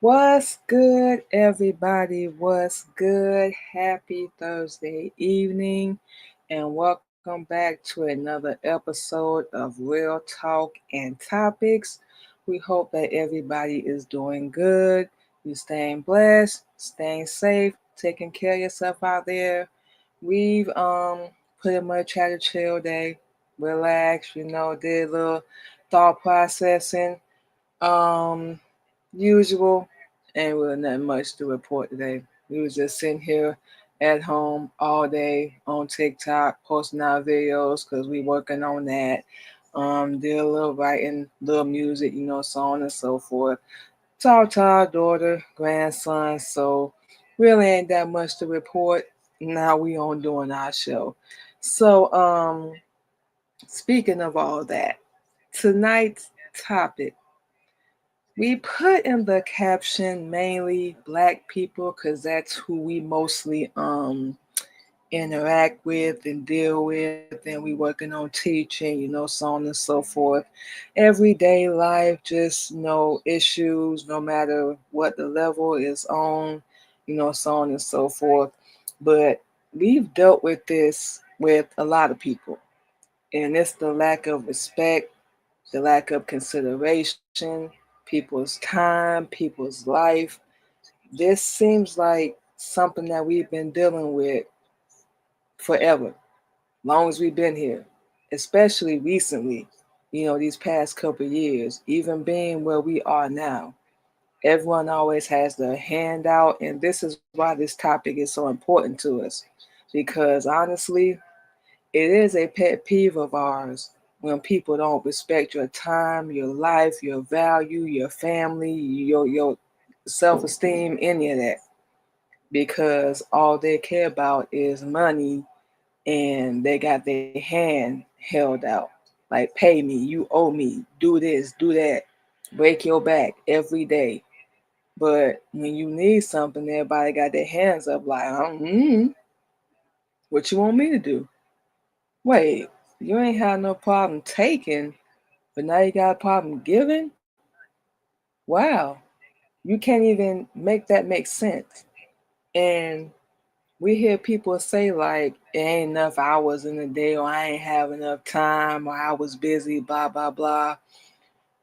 What's good, everybody? What's good? Happy Thursday evening, and welcome back to another episode of Real Talk and Topics. We hope that everybody is doing good. You staying blessed, staying safe, taking care of yourself out there. We've pretty much had a chill day, relaxed, did a little thought processing. Um, Usual, and we nothing much to report today. We was just sitting here at home all day on TikTok, posting our videos because we working on that. Did a little writing, little music, so on and so forth. Talk to our daughter, grandson. So really ain't that much to report. Now we on doing our show. So speaking of all that, tonight's topic we put in the caption mainly black people because that's who we mostly interact with and deal with, and we working on teaching, so on and so forth. Everyday life, just issues, no matter what the level is on, so on and so forth. But we've dealt with this with a lot of people, and it's the lack of respect, the lack of consideration, people's time, people's life. This seems like something that we've been dealing with forever, long as we've been here, especially recently, these past couple of years, even being where we are now. Everyone always has their hand out, and this is why this topic is so important to us. Because honestly, it is a pet peeve of ours when people don't respect your time, your life, your value, your family, your self-esteem, any of that. Because all they care about is money, and they got their hand held out. Like, pay me, you owe me, do this, do that, break your back every day. But when you need something, everybody got their hands up like, what you want me to do? Wait, you ain't had no problem taking, but now you got a problem giving? Wow. You can't even make that make sense. And we hear people say like it ain't enough hours in the day, or I ain't have enough time, or I was busy, blah blah blah.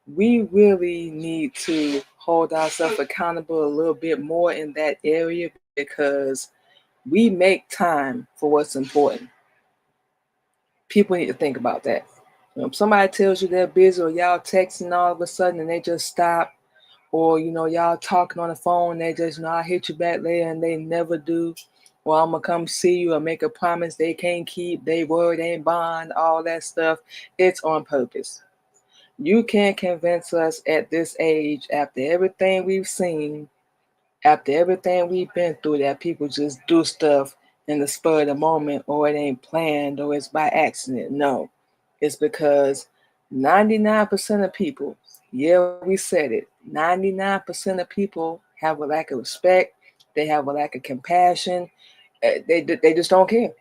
We really need to hold ourselves accountable a little bit more in that area because we make time for what's important. People need to think about that. If somebody tells you they're busy, or y'all texting all of a sudden and they just stop, or y'all talking on the phone, they just I'll hit you back later, and they never do. Well, I'm gonna come see you or make a promise they can't keep, they word ain't bond, all that stuff. It's on purpose. You can't convince us at this age, after everything we've seen, after everything we've been through, that people just do stuff in the spur of the moment, or it ain't planned, or it's by accident. No, it's because 99% of people, yeah, we said it, 99% of people have a lack of respect, they have a lack of compassion, they just don't care.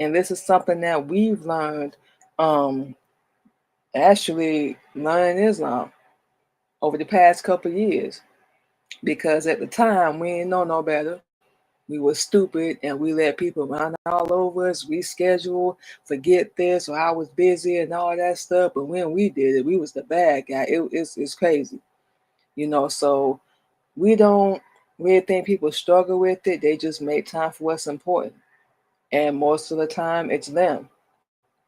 And this is something that we've learned, um, actually learning Islam over the past couple of years. Because at the time, we didn't know no better. We were stupid, and we let people run all over us, reschedule, forget this, or I was busy and all that stuff. But when we did it, we was the bad guy. It's crazy, So we don't really think people struggle with it. They just make time for what's important. And most of the time, it's them.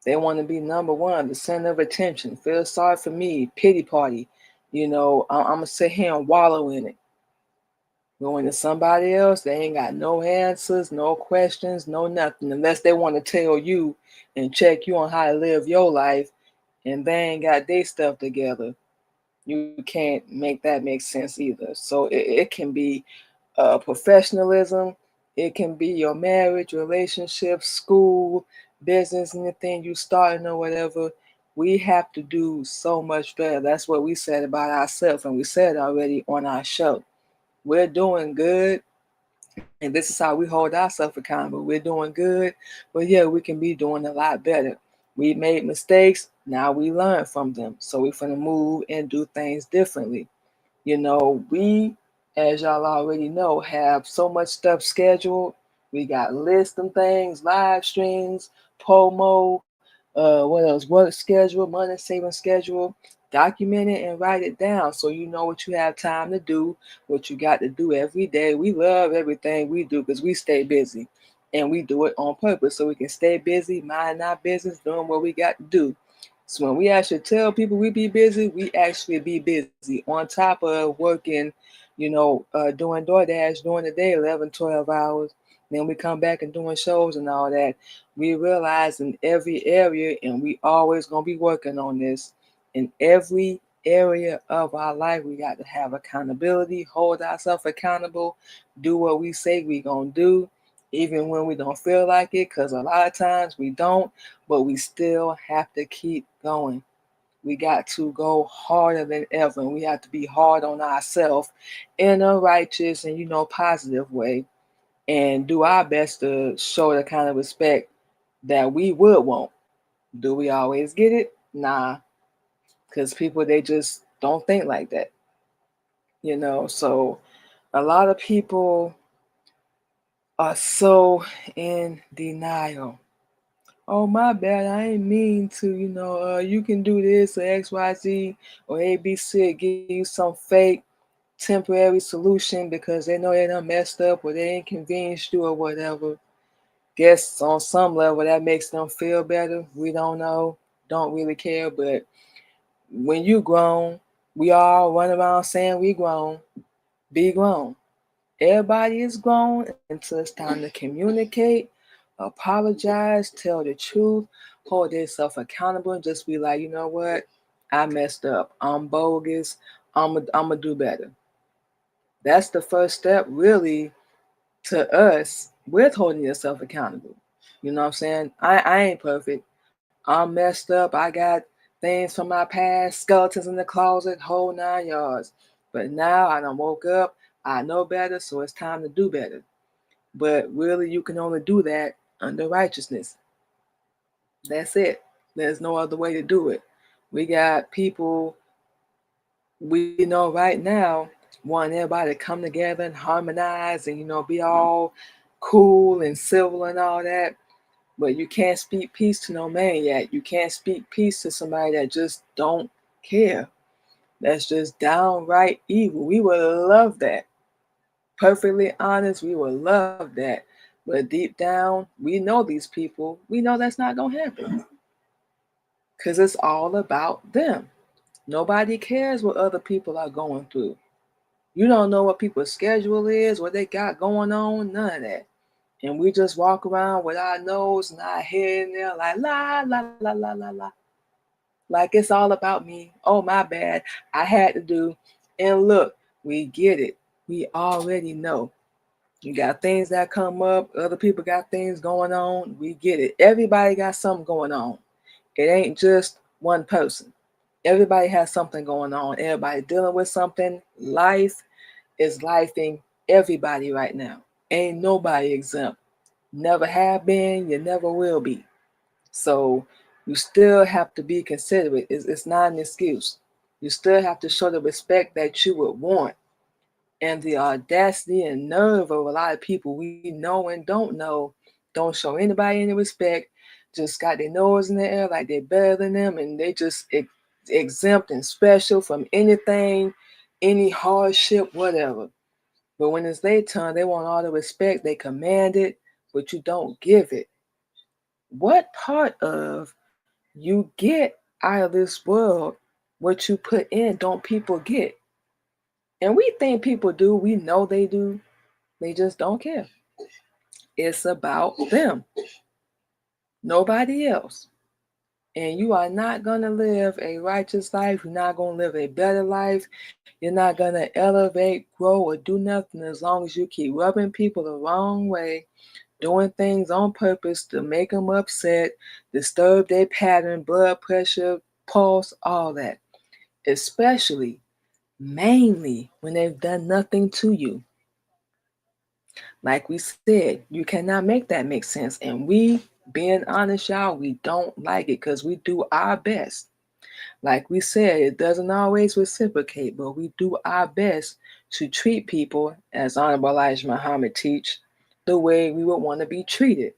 They want to be number one, the center of attention. Feel sorry for me, pity party. I'm going to sit here and wallow in it. Going to somebody else, they ain't got no answers, no questions, no nothing, unless they want to tell you and check you on how to live your life, and they ain't got their stuff together. You can't make that make sense either. So it can be professionalism, it can be your marriage, relationship, school, business, anything you starting or whatever. We have to do so much better. That's what we said about ourselves, and we said already on our show. We're doing good, and this is how we hold ourselves accountable. We're doing good, but yeah, we can be doing a lot better. We made mistakes, now we learn from them. So we're going to move and do things differently. We as y'all already know, have so much stuff scheduled. We got lists and things, live streams, promo, what else? Work schedule, money saving schedule. Document it and write it down so you know what you have time to do, what you got to do every day. We love everything we do because we stay busy and we do it on purpose so we can stay busy, mind our business, doing what we got to do. So when we actually tell people we be busy, we actually be busy on top of working, doing DoorDash during the day, 11, 12 hours. Then we come back and doing shows and all that. We realize in every area, and we always going to be working on this, in every area of our life, we got to have accountability, hold ourselves accountable, do what we say we going to do, even when we don't feel like it, because a lot of times we don't, but we still have to keep going. We got to go harder than ever, and we have to be hard on ourselves in a righteous and positive way, and do our best to show the kind of respect that we would want. Do we always get it? Nah, because people, they just don't think like that. So a lot of people are so in denial. Oh, my bad. I ain't mean to, you can do this or XYZ or ABC, give you some fake temporary solution because they know they done messed up or they inconvenienced you or whatever. Guess on some level that makes them feel better. We don't know. Don't really care. But when you grown, we all run around saying we grown. Be grown. Everybody is grown until it's time to communicate, apologize, tell the truth, hold themselves accountable, and just be like, you know what? I messed up. I'm bogus. I'm going to do better. That's the first step, really, to us with holding yourself accountable. You know what I'm saying? I ain't perfect. I'm messed up. I got things from my past, skeletons in the closet, whole 9 yards. But now I done woke up. I know better, so it's time to do better. But really, you can only do that under righteousness. That's it. There's no other way to do it. We got people we know right now wanting everybody to come together and harmonize and be all cool and civil and all that. But you can't speak peace to no man yet. You can't speak peace to somebody that just don't care. That's just downright evil. We would love that. Perfectly honest, we would love that. But deep down, we know these people. We know that's not going to happen. Because it's all about them. Nobody cares what other people are going through. You don't know what people's schedule is, what they got going on, none of that. And we just walk around with our nose and our head in there like la la la la la la. Like it's all about me. Oh, my bad. I had to do. And look, we get it. We already know. You got things that come up. Other people got things going on. We get it. Everybody got something going on. It ain't just one person. Everybody has something going on. Everybody dealing with something. Life is lifing everybody right now. Ain't nobody exempt. Never have been, you never will be. So you still have to be considerate. It's not an excuse. You still have to show the respect that you would want. And the audacity and nerve of a lot of people we know and don't know don't show anybody any respect, just got their nose in the air like they're better than them, and they just exempt and special from anything, any hardship, whatever. But when it's their turn, they want all the respect, they command it, but you don't give it. What part of you get out of this world, what you put in, don't people get? And we think people do, we know they do, they just don't care. It's about them, nobody else. And you are not going to live a righteous life. You're not going to live a better life. You're not going to elevate, grow, or do nothing as long as you keep rubbing people the wrong way, doing things on purpose to make them upset, disturb their pattern, blood pressure, pulse, all that. Especially, mainly, when they've done nothing to you. Like we said, you cannot make that make sense. And we, being honest, y'all, we don't like it because we do our best. Like we said, it doesn't always reciprocate, but we do our best to treat people, as Honorable Elijah Muhammad teach, the way we would want to be treated.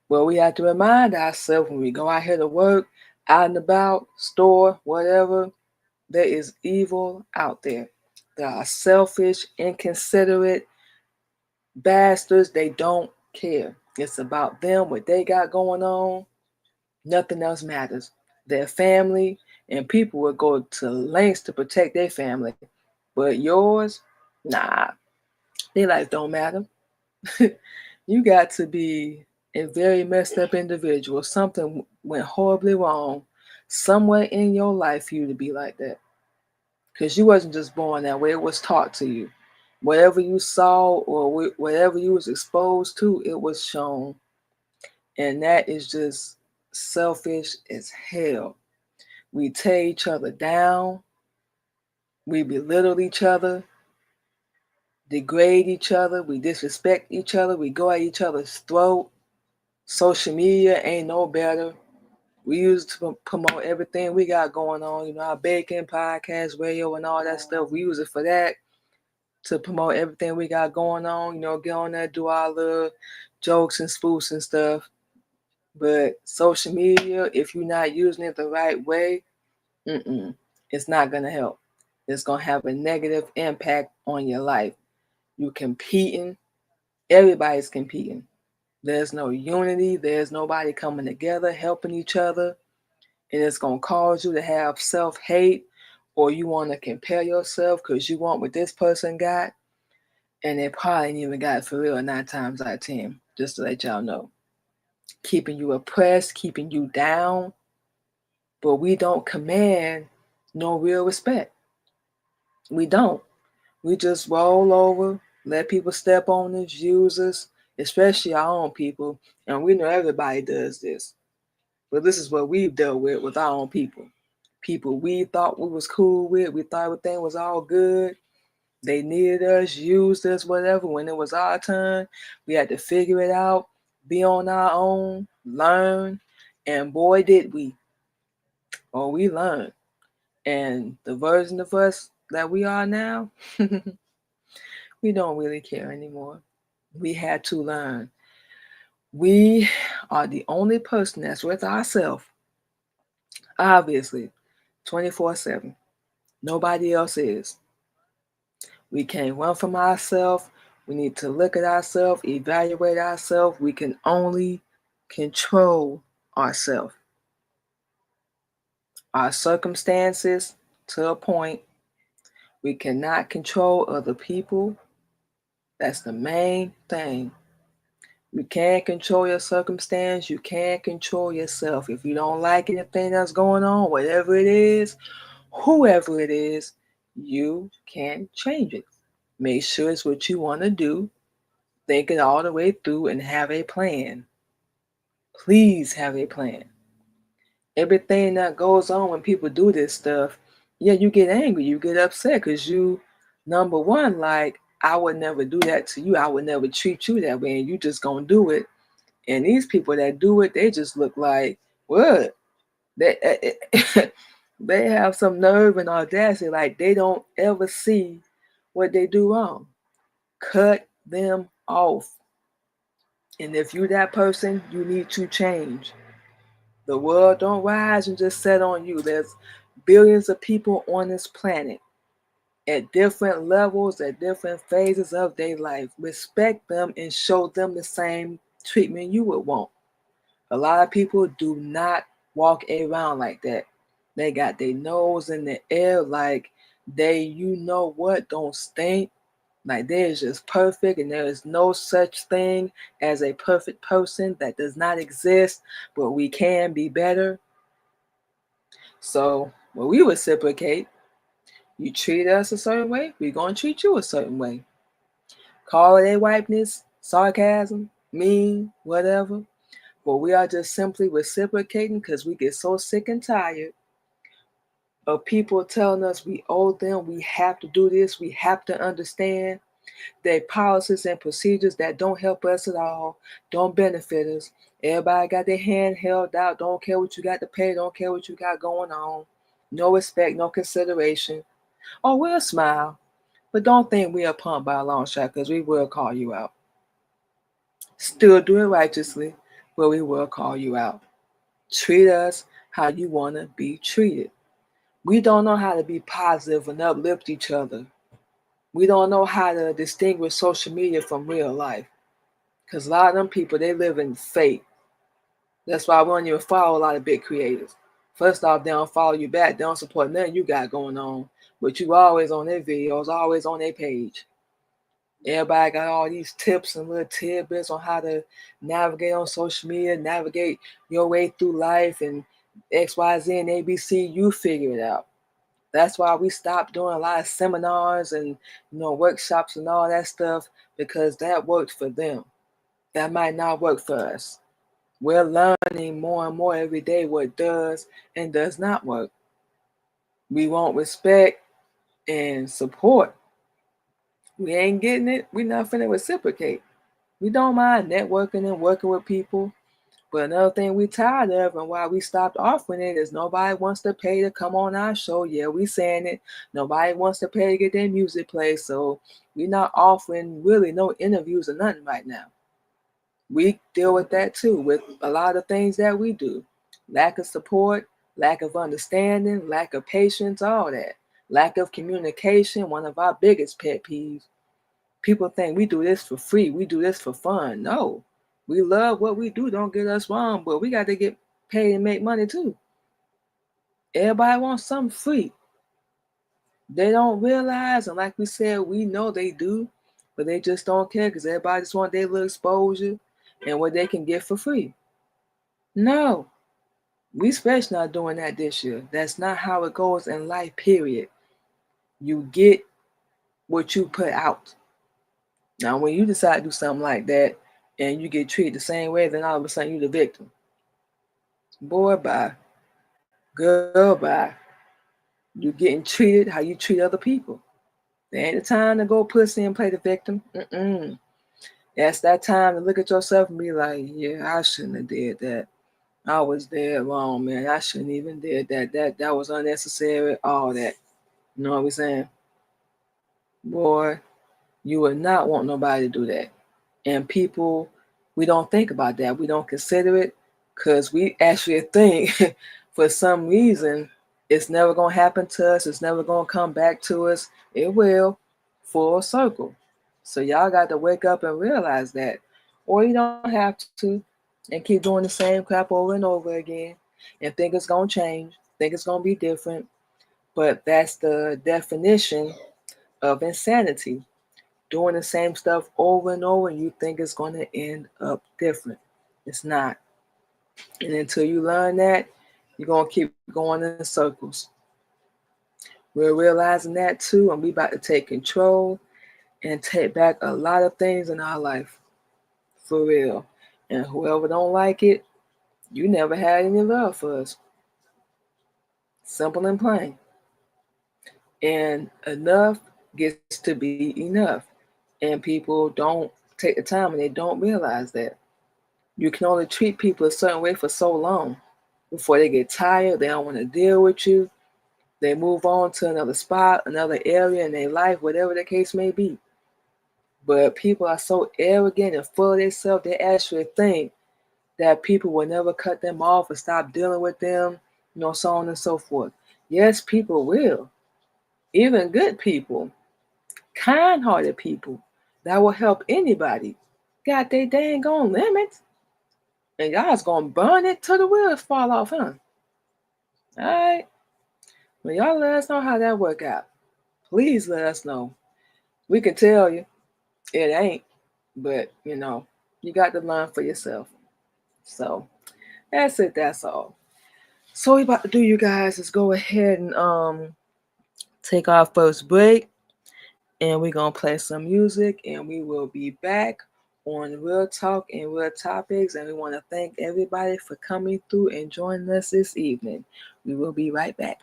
Well, we have to remind ourselves when we go out here to work, out and about, store, whatever, there is evil out there. There are selfish, inconsiderate bastards. They don't care. It's about them, what they got going on. Nothing else matters. Their family, and people will go to lengths to protect their family. But yours, nah, their life don't matter. You got to be a very messed up individual. Something went horribly wrong somewhere in your life for you to be like that. Because you wasn't just born that way. It was taught to you. Whatever you saw or whatever you was exposed to, it was shown. And that is just selfish as hell. We tear each other down. We belittle each other, degrade each other. We disrespect each other. We go at each other's throat. Social media ain't no better. We use it to promote everything we got going on. You know, our baking, podcast, radio, and all that stuff. We use it for that, to promote everything we got going on. You know, get on there, do our little jokes and spoofs and stuff. But social media, if you're not using it the right way, it's not going to help. It's going to have a negative impact on your life. You're competing. Everybody's competing. There's no unity. There's nobody coming together, helping each other. And it's going to cause you to have self-hate, or you want to compare yourself because you want what this person got. And they probably ain't even got it for real 9 times out of 10, just to let y'all know. Keeping you oppressed, keeping you down. But we don't command no real respect. We don't. We just roll over, let people step on us, use us, especially our own people. And we know everybody does this. But this is what we've dealt with our own people. People we thought we was cool with, we thought everything was all good. They needed us, used us, whatever. When it was our turn, we had to figure it out, be on our own, learn. And boy, did we. Oh, we learned. And the version of us that we are now, we don't really care anymore. We had to learn. We are the only person that's with ourselves, obviously, 24/7. Nobody else is. We can't run from ourselves. We need to look at ourselves, evaluate ourselves. We can only control ourselves. Our circumstances, to a point. We cannot control other people. That's the main thing. You can't control your circumstance. You can't control yourself. If you don't like anything that's going on, whatever it is, whoever it is, you can't change it. Make sure it's what you want to do. Think it all the way through and have a plan. Please have a plan. Everything that goes on when people do this stuff, yeah, you get angry, you get upset because you, number one, like, I would never do that to you. I would never treat you that way, and you just gonna do it. And these people that do it, they just look like, what? They they have some nerve and audacity, like they don't ever see what they do wrong. Cut them off. And if you that person, you need to change. The world don't rise and just set on you. There's billions of people on this planet at different levels, at different phases of their life. Respect them and show them the same treatment you would want. A lot of people do not walk around like that. They got their nose in the air like they, you know what, don't stink. Like they're just perfect, and there is no such thing as a perfect person. That does not exist, but we can be better. So when we reciprocate, you treat us a certain way, we're going to treat you a certain way. Call it a whiteness, sarcasm, mean, whatever. But we are just simply reciprocating because we get so sick and tired of people telling us we owe them, we have to do this, we have to understand their policies and procedures that don't help us at all, don't benefit us. Everybody got their hand held out, don't care what you got to pay, don't care what you got going on. No respect, no consideration. Oh, we'll smile. But don't think we are punked by a long shot, because we will call you out. Still do it righteously, but we will call you out. Treat us how you want to be treated. We don't know how to be positive and uplift each other. We don't know how to distinguish social media from real life. Because a lot of them people, they live in fake. That's why we don't even follow a lot of big creators. First off, they don't follow you back. They don't support nothing you got going on. But you always on their videos, always on their page. Everybody got all these tips and little tidbits on how to navigate on social media, navigate your way through life, and X, Y, Z, and ABC. You figure it out. That's why we stopped doing a lot of seminars and workshops and all that stuff, because that worked for them. That might not work for us. We're learning more and more every day what does and does not work. We want respect and support. We ain't getting it. We're not finna reciprocate. We don't mind networking and working with people. But another thing we tired of, and why we stopped offering it, is nobody wants to pay to come on our show. Yeah, we saying it. Nobody wants to pay to get their music played. So we're not offering really no interviews or nothing right now. We deal with that too, with a lot of things that we do. Lack of support, lack of understanding, lack of patience, all that. Lack of communication, one of our biggest pet peeves. People think we do this for free. We do this for fun. No. We love what we do, don't get us wrong, but we got to get paid and make money too. Everybody wants something free. They don't realize, and like we said, we know they do, but they just don't care because everybody just want their little exposure and what they can get for free. No, we especially not doing that this year. That's not how it goes in life, period. You get what you put out. Now, when you decide to do something like that, and you get treated the same way, then all of a sudden you're the victim. Boy, bye. Girl, bye. You're getting treated how you treat other people. There ain't the time to go pussy and play the victim. That's that time to look at yourself and be like, yeah, I shouldn't have did that. I was dead wrong, man. I shouldn't even did that. That was unnecessary, all that. You know what we're saying? Boy, you would not want nobody to do that. And people, we don't think about that. We don't consider it because we actually think for some reason it's never going to happen to us. It's never going to come back to us. It will, full circle. So y'all got to wake up and realize that. Or you don't have to and keep doing the same crap over and over again and think it's going to change, think it's going to be different. But that's the definition of insanity. Doing the same stuff over and over, and you think it's going to end up different. It's not. And until you learn that, you're going to keep going in circles. We're realizing that too, and we about to take control and take back a lot of things in our life. For real. And whoever don't like it, you never had any love for us. Simple and plain. And enough gets to be enough. And people don't take the time and they don't realize that. You can only treat people a certain way for so long before they get tired, they don't want to deal with you. They move on to another spot, another area in their life, whatever the case may be. But people are so arrogant and full of themselves, they actually think that people will never cut them off or stop dealing with them, so on and so forth. Yes, people will. Even good people, kind-hearted people that will help anybody, got their dang on limits. And y'all's gonna burn it till the wheels fall off, huh? All right. Well, y'all let us know how that work out. Please let us know. We can tell you it ain't, but you got to learn for yourself. So that's it. That's all. So what we about to do, you guys, is go ahead and take our first break, and we're gonna play some music, and we will be back on Real Talk and Real Topics. And we want to thank everybody for coming through and joining us this evening. We will be right back.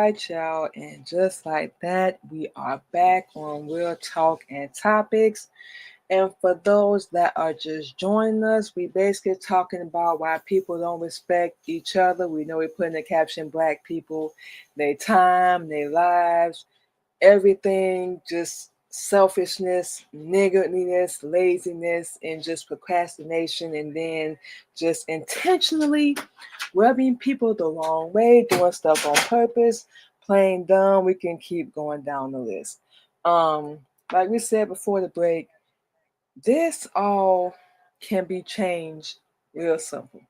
right, y'all. And just like that, we are back on Real Talk and Topics. And for those that are just joining us, we basically talking about why people don't respect each other. We know we put in the caption Black people, their time, their lives, everything, just selfishness, niggardliness, laziness, and just procrastination, and then just intentionally rubbing people the wrong way, doing stuff on purpose, playing dumb. We can keep going down the list. Um, like we said before the break, this all can be changed real simple.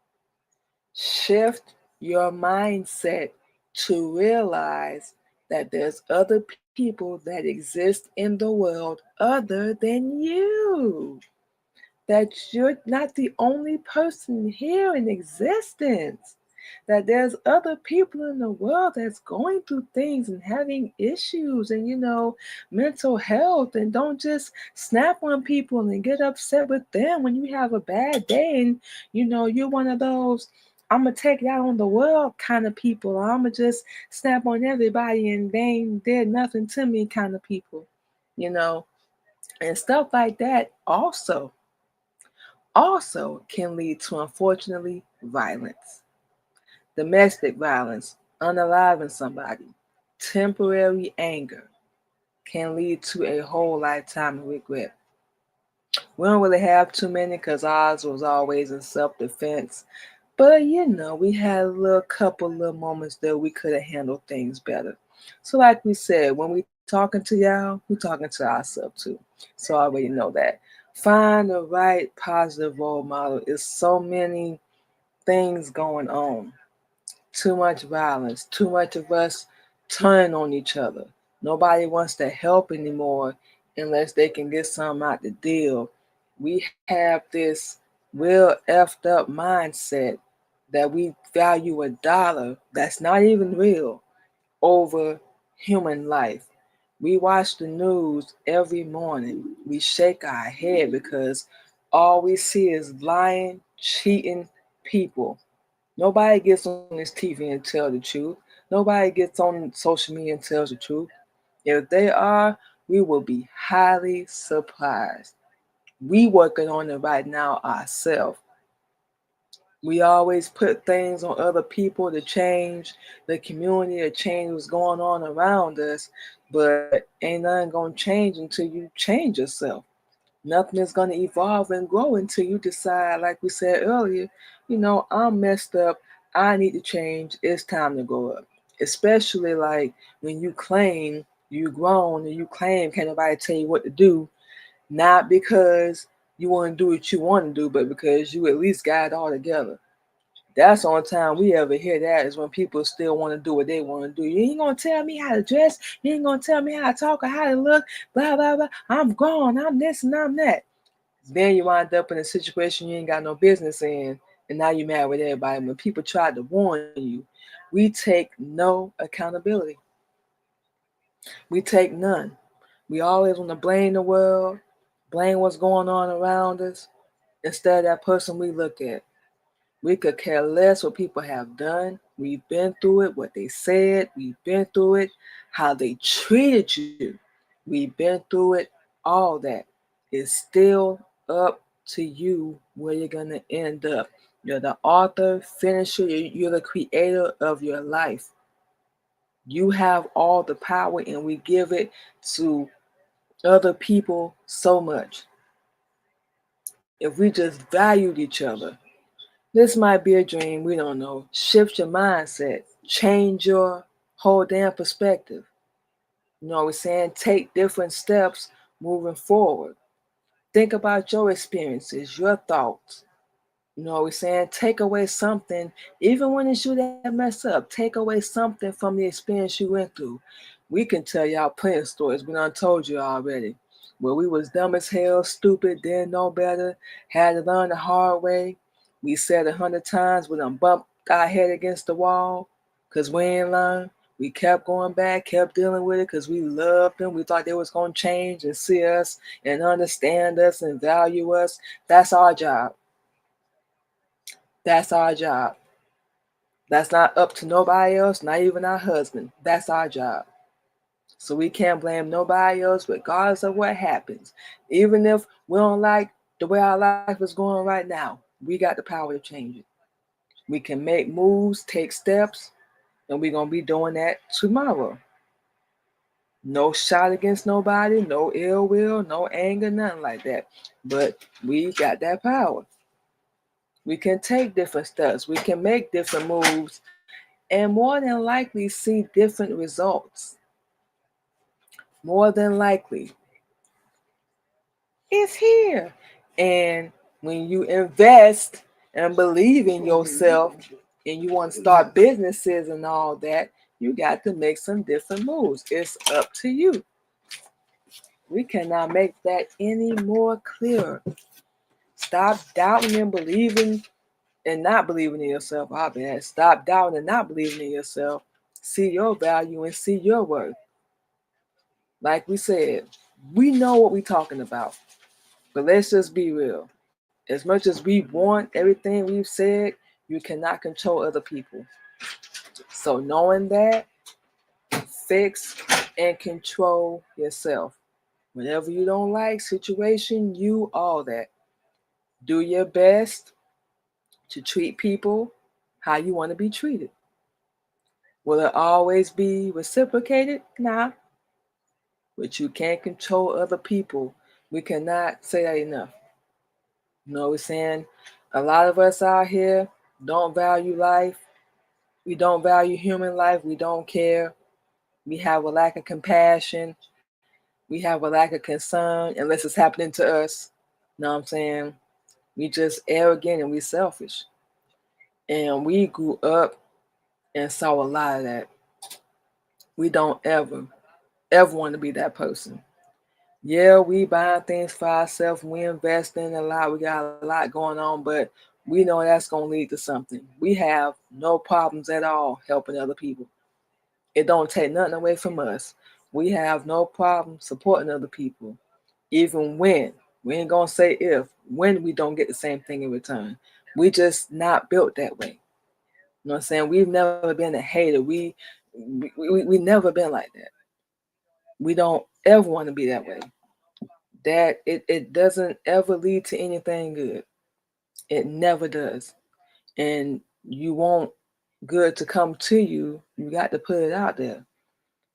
Shift your mindset to realize that there's other people that exist in the world other than you. That you're not the only person here in existence. That there's other people in the world that's going through things and having issues and, mental health. And don't just snap on people and get upset with them when you have a bad day. And, you're one of those, I'm going to take it out on the world kind of people. Or I'm going to just snap on everybody and they ain't did nothing to me kind of people, you know, and stuff like that also can lead to, unfortunately, violence, domestic violence, unaliving somebody, temporary anger can lead to a whole lifetime of regret. We don't really have too many because ours was always in self-defense. But we had a little couple little moments that we could have handled things better. So like we said, when we talking to y'all, we talking to ourselves too. So I already know that. Find the right positive role model. It's so many things going on. Too much violence, too much of us turning on each other. Nobody wants to help anymore unless they can get something out the deal. We have this real effed up mindset that we value a dollar that's not even real over human life. We watch the news every morning. We shake our head because all we see is lying, cheating people. Nobody gets on this TV and tell the truth. Nobody gets on social media and tells the truth. If they are, we will be highly surprised. We working on it right now ourselves. We always put things on other people to change the community, to change what's going on around us, but ain't nothing gonna change until you change yourself. Nothing is going to evolve and grow until you decide, like we said earlier, I'm messed up. I need to change. It's time to grow up. Especially like when you claim you grown and you claim can't nobody tell you what to do, not because you want to do what you want to do, but because you at least got it all together. That's the only time we ever hear that is when people still want to do what they want to do. You ain't gonna tell me how to dress. You ain't gonna tell me how to talk or how to look. Blah blah blah. I'm gone. I'm this and I'm that. Then you wind up in a situation you ain't got no business in, and now you're mad with everybody. When people try to warn you, we take no accountability. We take none. We always want to blame the world, blame what's going on around us, instead of that person we look at. We could care less what people have done. We've been through it, what they said. We've been through it, how they treated you. We've been through it, all that. It's still up to you where you're going to end up. You're the author, finisher, you're the creator of your life. You have all the power, and we give it to other people so much. If we just valued each other, this might be a dream, we don't know. Shift your mindset, change your whole damn perspective. We're saying take different steps moving forward. Think about your experiences, your thoughts. We're saying take away something, even when it's you that mess up, take away something from the experience you went through. We can tell y'all plenty of stories. We done told you already. Where we was dumb as hell, stupid, didn't know better, had to learn the hard way. We said 100 times, we done bumped our head against the wall because we ain't learned. We kept going back, kept dealing with it because we loved them. We thought they was going to change and see us and understand us and value us. That's our job. That's our job. That's not up to nobody else, not even our husband. That's our job. So we can't blame nobody else, regardless of what happens. Even if we don't like the way our life is going right now, we got the power to change it. We can make moves, take steps, and we're going to be doing that tomorrow. No shot against nobody, no ill will, no anger, nothing like that. But we got that power. We can take different steps. We can make different moves and more than likely see different results. More than likely, it's here. And when you invest and believe in yourself and you want to start businesses and all that, you got to make some different moves. It's up to you. We cannot make that any more clearer. Stop doubting and believing and not believing in yourself. I bet. Stop doubting and not believing in yourself. See your value and see your worth. Like we said, we know what we're talking about. But let's just be real. As much as we want everything we've said, you cannot control other people. So knowing that, fix and control yourself. Whenever you don't like situation, you all that. Do your best to treat people how you want to be treated. Will it always be reciprocated? Nah. But you can't control other people. We cannot say that enough. You know what we're saying? A lot of us out here don't value life. We don't value human life. We don't care. We have a lack of compassion. We have a lack of concern unless it's happening to us. You know what I'm saying? We just arrogant and we selfish. And we grew up and saw a lot of that. We don't ever want to be that person. Yeah, we buying things for ourselves. We investing a lot. We got a lot going on, but we know that's going to lead to something. We have no problems at all helping other people. It don't take nothing away from us. We have no problem supporting other people, even when we ain't gonna say if when we don't get the same thing in return. We just not built that way. You know what I'm saying? We've never been a hater. We never been like that. We don't ever want to be that way. That it doesn't ever lead to anything good. It never does. And you want good to come to you, you got to put it out there.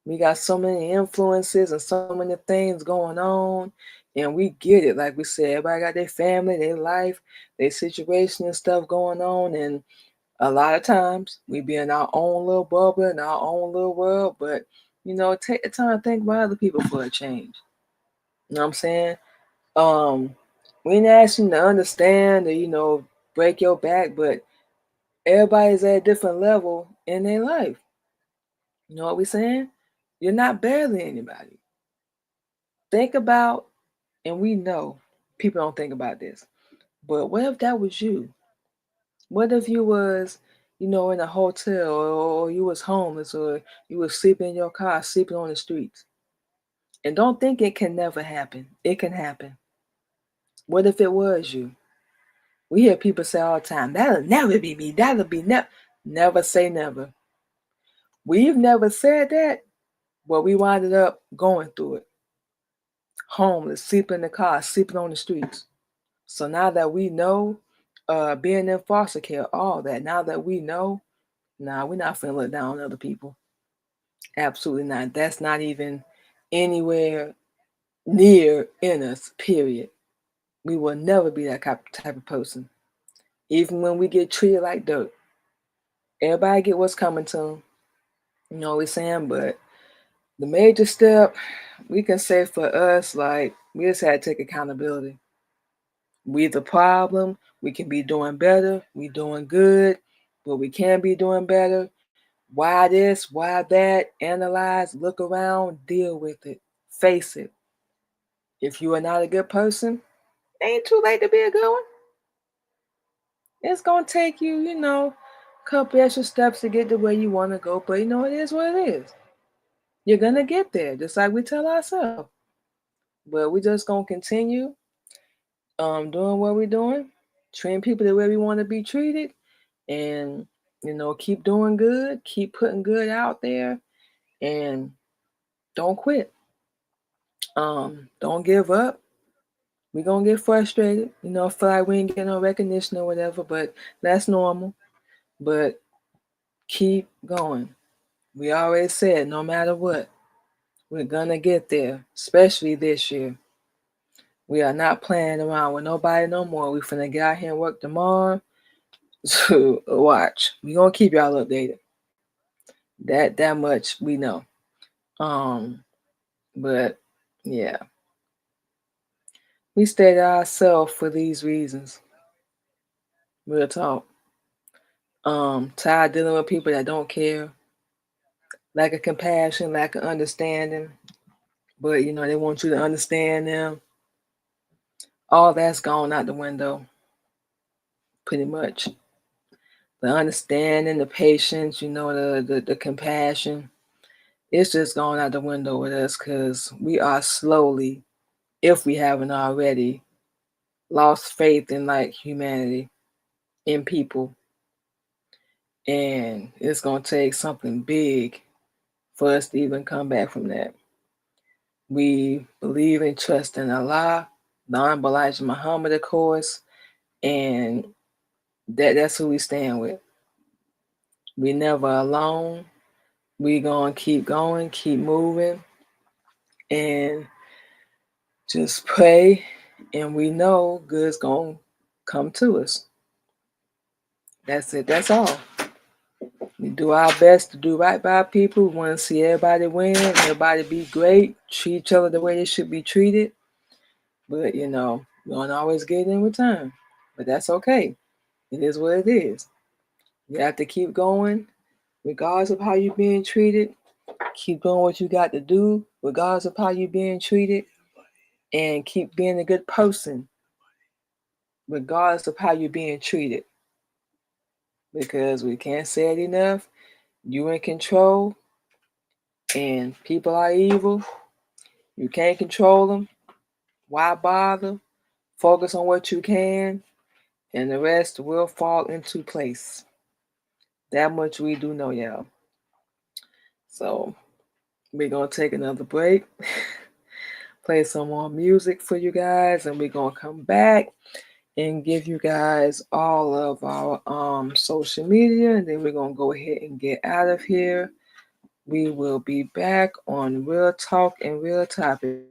We got so many influences and so many things going on, and we get it. Like we said, everybody got their family, their life, their situation and stuff going on, and a lot of times we be in our own little bubble, in our own little world. But take the time to think about other people for a change. You know what I'm saying? Um, we ain't asking you to understand or break your back, but everybody's at a different level in their life. You know what we saying? You're not better than anybody. Think about, and we know people don't think about this, but what if that was you? What if you was, in a hotel, or you was homeless, or you was sleeping in your car, sleeping on the streets? And don't think it can never happen. It can happen. What if it was you? We hear people say all the time, that'll never be me. That'll be never. Never say never. We've never said that, but we winded up going through it. Homeless, sleeping in the car, sleeping on the streets. So now that we know, being in foster care, all that, now that we know, nah, we're not finna look down on other people. Absolutely not. That's not even anywhere near in us, period. We will never be that type of person. Even when we get treated like dirt. Everybody get what's coming to them. You know what we're saying? But the major step, we can say for us, like, we just had to take accountability. We the problem. We can be doing better. We doing good, but we can be doing better. Why this? Why that? Analyze, look around, deal with it, face it. If you are not a good person, ain't too late to be a good one. It's gonna take you, a couple extra steps to get to where you want to go, but it is what it is. You're gonna get there, just like we tell ourselves. But we just gonna continue doing what we're doing, treating people the way we want to be treated, and keep doing good, keep putting good out there, and don't quit. Don't give up. We're gonna get frustrated, feel like we ain't getting no recognition or whatever, but that's normal. But keep going. We always said no matter what, we're gonna get there, especially this year. We are not playing around with nobody no more. We finna get out here and work tomorrow. So watch. We gonna keep y'all updated. That much we know. But yeah. We stay to ourselves for these reasons. Real talk. Tired dealing with people that don't care, lack of compassion, lack of understanding. But they want you to understand them. All that's gone out the window. Pretty much. The understanding, the patience, the compassion. It's just gone out the window with us because we are slowly, if we haven't already, lost faith in humanity, in people. And it's gonna take something big for us to even come back from that. We believe and trust in Allah, the Honorable Elijah Muhammad, of course, and that's who we stand with. We never alone. We gonna keep going, keep moving, and just pray, and we know good's gonna come to us. That's it. That's all. We do our best to do right by people. We want to see everybody win, everybody be great, treat each other the way they should be treated. But we don't always get it in return. But that's okay. It is what it is. You have to keep going, regardless of how you're being treated. Keep doing what you got to do, regardless of how you're being treated. And keep being a good person, regardless of how you're being treated. Because we can't say it enough. You're in control, and people are evil. You can't control them. Why bother? Focus on what you can, and the rest will fall into place. That much we do know, y'all. So we're going to take another break, play some more music for you guys, and we're going to come back and give you guys all of our social media, and then we're going to go ahead and get out of here. We will be back on Real Talk and Real Topic.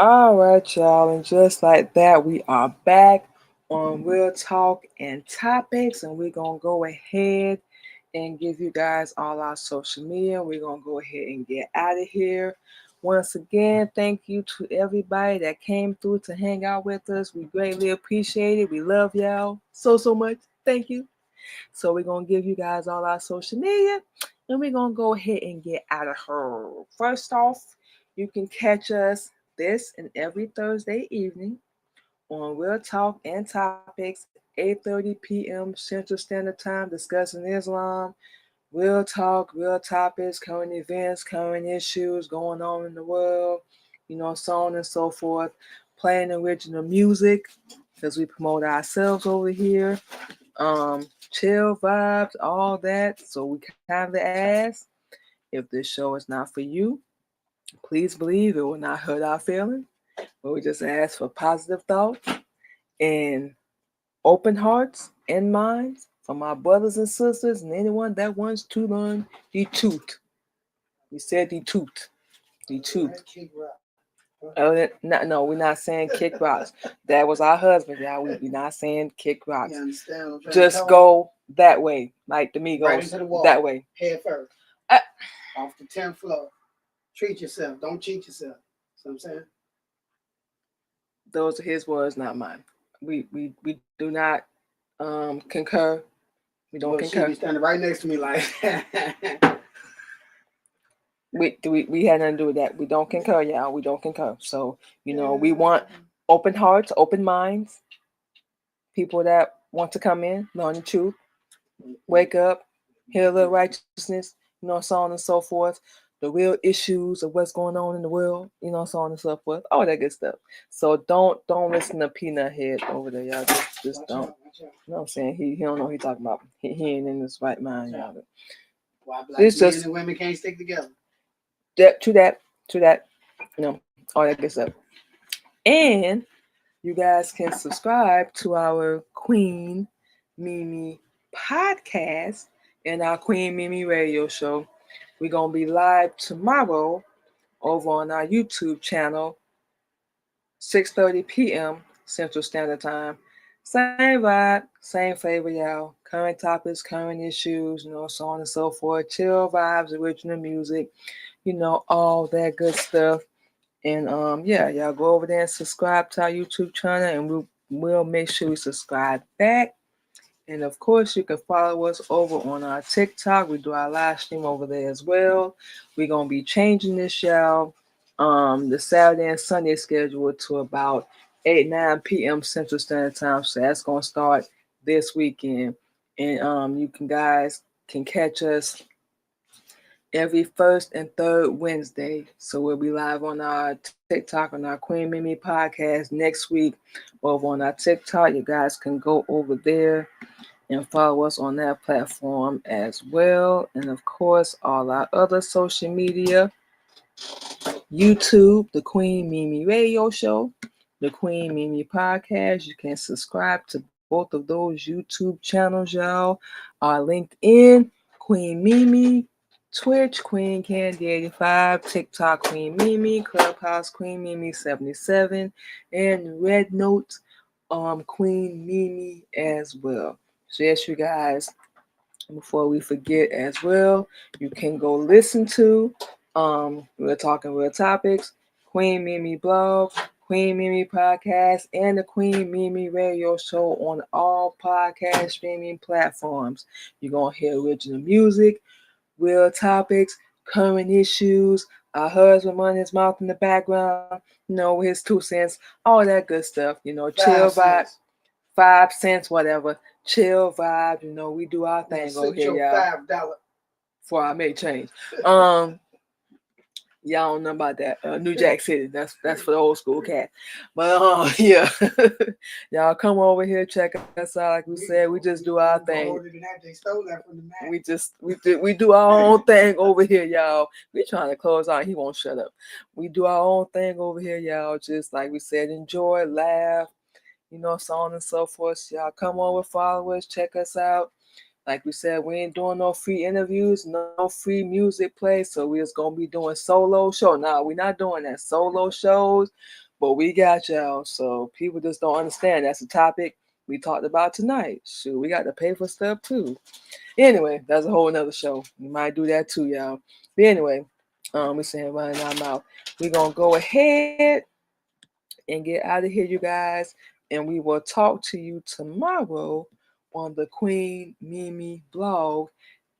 All right, y'all, and just like that, we are back on Real Talk and Topics, and we're gonna go ahead and give you guys all our social media. We're gonna go ahead and get out of here. Once again, thank you to everybody that came through to hang out with us. We greatly appreciate it. We love y'all so much. Thank you. So we're gonna give you guys all our social media, and we're gonna go ahead and get out of here. First off, you can catch us this and every Thursday evening on Real Talk and Topics, 8:30 p.m. Central Standard Time, discussing Islam, real talk, real topics, current events, current issues going on in the world, so on and so forth. Playing original music because we promote ourselves over here. Chill vibes, all that. So we kindly ask, if this show is not for you, please believe it will not hurt our feelings. But we just ask for positive thoughts and open hearts and minds from our brothers and sisters and anyone that wants to learn the truth. We said the truth. The truth. No, we're not saying kick rocks. That was our husband, y'all. We're not saying kick rocks. Just go that way, like the Migos. Right into the wall. That way. Head first. Off the 10th floor. Treat yourself. Don't cheat yourself. See what I'm saying? Those are his words, not mine. We do not concur. We don't concur. She be standing right next to me like we had nothing to do with that. We don't concur, y'all. We don't concur. So, we want open hearts, open minds, people that want to come in, learn the truth, wake up, hear a little righteousness, so on and so forth. The real issues of what's going on in the world, so on and so forth. All that good stuff. So don't listen to Peanut Head over there, y'all. Just don't. You know what I'm saying? He don't know what he's talking about. He ain't in his right mind, y'all. Why black men and women can't stick together? To that, all that good stuff. And you guys can subscribe to our Queen Mimi podcast and our Queen Mimi radio show. We're going to be live tomorrow over on our YouTube channel, 6:30 p.m. Central Standard Time. Same vibe, same flavor, y'all. Current topics, current issues, so on and so forth. Chill vibes, original music, all that good stuff. And y'all go over there and subscribe to our YouTube channel, and we'll make sure we subscribe back. And of course, you can follow us over on our TikTok. We do our live stream over there as well. We're gonna be changing this, y'all. The Saturday and Sunday schedule to about 8-9 p.m. Central Standard Time. So that's gonna start this weekend. And you guys can catch us every first and third Wednesday. So we'll be live on our TikTok on our Queen Mimi podcast next week over on our TikTok. You guys can go over there and follow us on that platform as well. And of course, all our other social media, YouTube, the Queen Mimi Radio Show, the Queen Mimi Podcast. You can subscribe to both of those YouTube channels, y'all. Our LinkedIn, Queen Mimi, Twitch, Queen Candy 85, TikTok, Queen Mimi, Clubhouse, Queen Mimi 77, and Red Note, Queen Mimi as well. So yes, you guys, before we forget as well, you can go listen to We're Talking Real Topics, Queen Mimi blog, Queen Mimi podcast, and the Queen Mimi radio show on all podcast streaming platforms. You're going to hear original music, real topics, current issues, our husband running his mouth in the background, his 2 cents, all that good stuff, chill vibe, 5 cents, whatever, chill vibe, we do our thing over here, y'all. $5 before I make change. Y'all don't know about that. New Jack City. That's for the old school cat. But yeah, y'all come over here, check us out. Like we said, we just do our thing. They stole that from the man. We do our own thing over here, y'all. We trying to close out. He won't shut up. We do our own thing over here, y'all. Just like we said, enjoy, laugh, so on and so forth. So y'all come over, follow us, check us out. Like we said, we ain't doing no free interviews, no free music play. So we're just going to be doing solo show. Now, we're not doing that. Solo shows. But we got y'all. So people just don't understand. That's the topic we talked about tonight. Shoot, we got to pay for stuff too. Anyway, that's a whole nother show. We might do that too, y'all. But anyway, we're saying running our mouth. We're gonna go ahead and get out of here, you guys, and we will talk to you tomorrow on the Queen Mimi blog,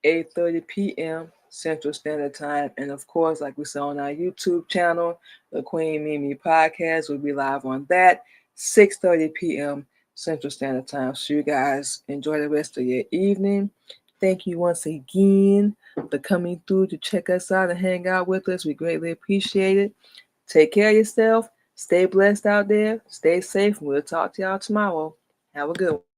8:30 p.m. Central Standard Time. And of course, like we said on our YouTube channel, the Queen Mimi podcast will be live on that, 6:30 p.m. Central Standard Time. So you guys enjoy the rest of your evening. Thank you once again for coming through to check us out and hang out with us. We greatly appreciate it. Take care of yourself. Stay blessed out there. Stay safe. We'll talk to y'all tomorrow. Have a good one.